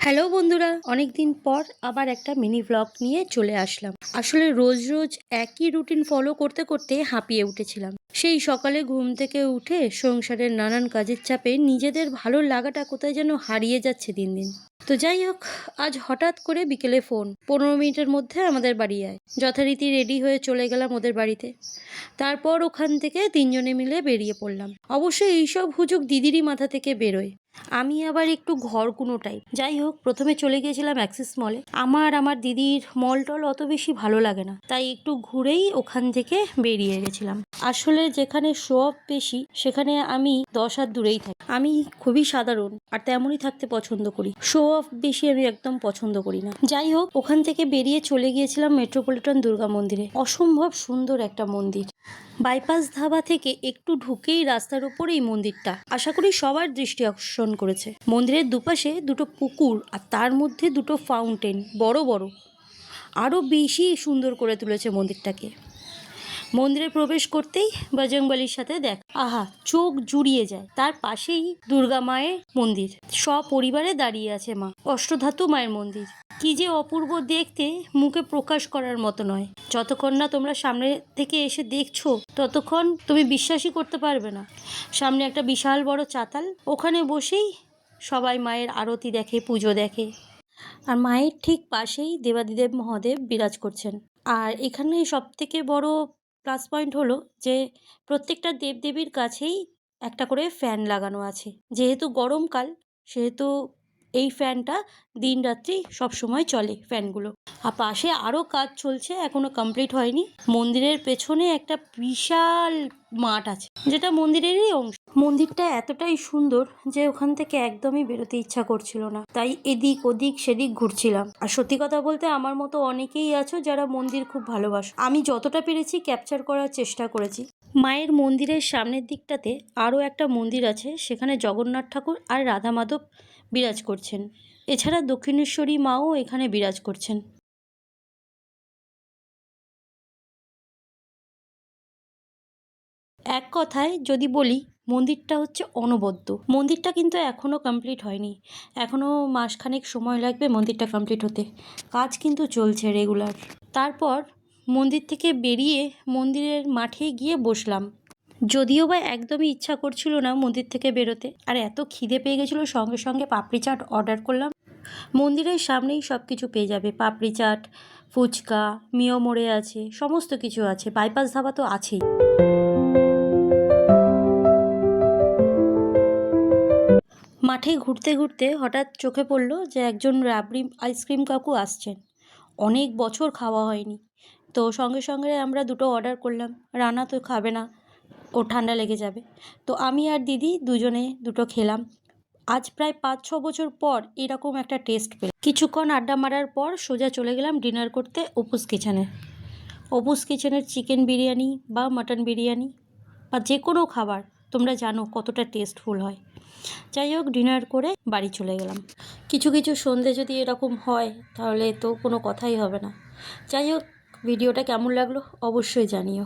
Hello বন্ধুরা, অনেক দিন পর আবার একটা মিনি ব্লগ নিয়ে চলে আসলাম। আসলে রোজ রোজ একই রুটিন ফলো করতে করতে হাঁপিয়ে উঠেছিলাম। সেই সকালে ঘুম থেকে উঠে সংসারের নানান কাজের চাপে নিজেদের ভালো লাগাটা কোথায় যেন হারিয়ে যাচ্ছে দিন দিন। তো যাই হোক, আজ হঠাৎ করে বিকেলে ফোন, 15 মিনিটের মধ্যে আমাদের বাড়ি আয়। যথারীতি রেডি হয়ে চলে গেলাম ওদের বাড়িতে। তারপর ওখান থেকে তিনজনে মিলে বেরিয়ে পড়লাম। অবশ্যই এইসব হুজুগ দিদিরই মাথা থেকে বেরোয়। আমি আবার একটু ঘরকুনো টাইপ। যাই হোক, প্রথমে চলে গিয়েছিলাম অ্যাক্সিস মলে। আমার দিদির মল টল অত বেশি ভালো লাগে না, তাই একটু ঘুরেই ওখান থেকে বেরিয়ে গেছিলাম। আসলে যেখানে শো অফ বেশি সেখানে আমি 10 হাত দূরেই থাকি। আমি খুবই সাধারণ আর তেমনই থাকতে পছন্দ করি। শো অফ বেশি আমি একদম পছন্দ করি না। যাই হোক, ওখান থেকে বেরিয়ে চলে গিয়েছিলাম মেট্রোপলিটন দুর্গা মন্দিরে। অসম্ভব সুন্দর একটা মন্দির। বাইপাস ধাবা থেকে একটু ঢুকেই রাস্তার উপরেই মন্দিরটা। আশা করি সবার দৃষ্টি আকর্ষণ করেছে। মন্দিরের দুপাশে দুটো পুকুর আর তার মধ্যে দুটো ফাউন্টেন, বড় বড়, আরও বেশি সুন্দর করে তুলেছে মন্দিরটাকে। মন্দিরে প্রবেশ করতেই বজরংবলীর সাথে দেখা, আহা, চোখ জুড়িয়ে যায়। তার পাশেই দুর্গা মায়ের মন্দির, সপরিবারে দাঁড়িয়ে আছে মা। অষ্টধাতু মায়ের মন্দির, কি যে অপূর্ব দেখতে, মুখে প্রকাশ করার মতো নয়। যতক্ষণ না তোমরা সামনে থেকে এসে দেখছো ততক্ষণ তুমি বিশ্বাসই করতে পারবে না। সামনে একটা বিশাল বড় চাতাল, ওখানে বসেই সবাই মায়ের আরতি দেখে, পুজো দেখে। আর মায়ের ঠিক পাশেই দেবাদিদেব মহাদেব বিরাজ করছেন। আর এখানে সব থেকে বড় প্লাস পয়েন্ট হলো যে প্রত্যেকটা দেবদেবীর কাছেই একটা করে ফ্যান লাগানো আছে। যেহেতু গরমকাল, সেহেতু এই ফ্যানটা দিন রাত্রি সবসময় চলে ফ্যানগুলো। আর পাশে আরও কাজ চলছে, এখনো কমপ্লিট হয়নি। মন্দিরের পেছনে একটা বিশাল মাঠ আছে, যেটা মন্দিরেরই অংশ। মন্দিরটা এতটাই সুন্দর যে ওখান থেকে একদমই বেরোতে ইচ্ছা করছিল না, তাই এদিক ওদিক সেদিক ঘুরছিলাম। আর সত্যি কথা বলতে, আমার মতো অনেকেই আছো যারা মন্দির খুব ভালোবাসো। আমি যতটা পেরেছি ক্যাপচার করার চেষ্টা করেছি। মায়ের মন্দিরের সামনের দিকটাতে আরও একটা মন্দির আছে, সেখানে জগন্নাথ ঠাকুর আর রাধা মাধব বিরাজ করছেন। এছাড়া দক্ষিণেশ্বরী মাও এখানে বিরাজ করছেন। এক কথায় যদি বলি, মন্দিরটা হচ্ছে অনবদ্য। মন্দিরটা কিন্তু এখনও কমপ্লিট হয়নি, এখনও মাসখানেক সময় লাগবে মন্দিরটা কমপ্লিট হতে। কাজ কিন্তু চলছে রেগুলার। তারপর মন্দির থেকে বেরিয়ে মন্দিরের মাঠে গিয়ে বসলাম। যদিও বা একদমই ইচ্ছা করছিল না মন্দির থেকে বেরোতে, আর এত খিদে পেয়ে গেছিলো, সঙ্গে সঙ্গে পাপড়ি চাট অর্ডার করলাম। মন্দিরের সামনেই সব কিছু পেয়ে যাবে, পাপড়ি চাট, ফুচকা, মিও মোড়ে আছে, সমস্ত কিছু আছে। বাইপাস ধাবা তো আছেই। মাঠে ঘুরতে ঘুরতে হঠাৎ চোখে পড়লো যে একজন রাবড়ি আইসক্রিম কাকু আসছেন। অনেক বছর খাওয়া হয়নি, তো সঙ্গে সঙ্গে আমরা দুটো অর্ডার করলাম। রানা তো খাবে না, ও ঠান্ডা লেগে যাবে। তো আমি আর দিদি দুজনে দুটো খেলাম। আজ প্রায় 5-6 বছর পর এরকম একটা টেস্ট পেলাম। কিছুক্ষণ আড্ডা মারার পর সোজা চলে গেলাম ডিনার করতে অপুস কিচেনে। অপুস কিচেনের চিকেন বিরিয়ানি বা মাটন বিরিয়ানি বা যে কোনো খাবার তোমরা জানো কতটা টেস্টফুল হয়। যাই হোক, ডিনার করে বাড়ি চলে গেলাম। কিছু কিছু সন্ধে যদি এরকম হয় তাহলে তো কোনো কথাই হবে না। যাই হোক, ভিডিওটা কেমন লাগলো অবশ্যই জানিও।